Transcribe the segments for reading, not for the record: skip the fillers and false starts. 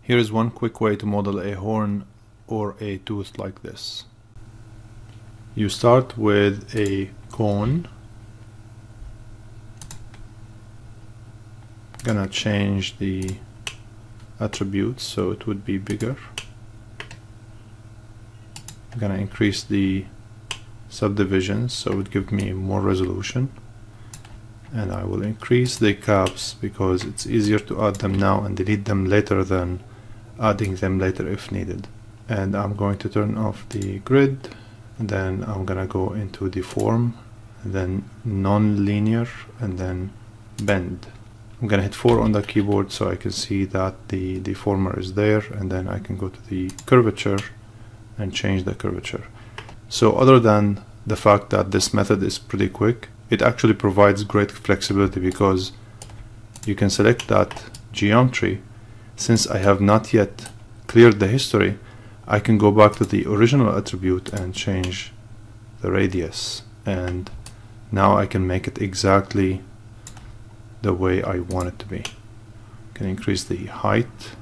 Here is one quick way to model a horn or a tooth like this. You start with a cone. Gonna change the attributes so it would be bigger. I'm gonna increase the subdivisions so it would give me more resolution, and I will increase the caps because it's easier to add them now and delete them later than adding them later if needed. And I'm going to turn off the grid, and then I'm gonna go into deform, and then non-linear, and then bend. I'm gonna hit 4 on the keyboard so I can see that the deformer is there, and then I can go to the curvature and change the curvature. So other than the fact that this method is pretty quick, it actually provides great flexibility because you can select that geometry. Since I have not yet cleared the history, I can go back to the original attribute and change the radius, and now I can make it exactly the way I want it to be. I can increase the height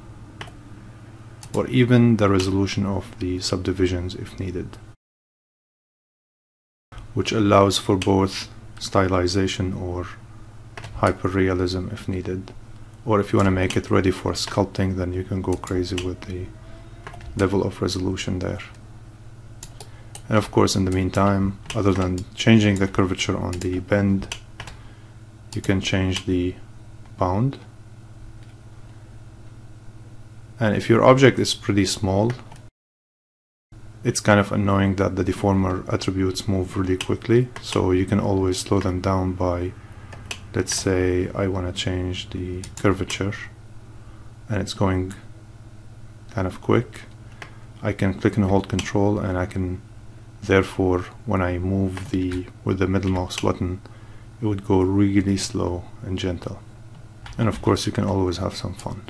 or even the resolution of the subdivisions if needed, which allows for both stylization or hyperrealism if needed. Or if you want to make it ready for sculpting, then you can go crazy with the level of resolution there. And of course, in the meantime, other than changing the curvature on the bend, you can change the bound. And if your object is pretty small, it's kind of annoying that the deformer attributes move really quickly, so you can always slow them down by, let's say I want to change the curvature and it's going kind of quick. I can click and hold Control, and I can therefore, when I move with the middle mouse button, it would go really slow and gentle. And of course you can always have some fun.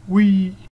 Whee!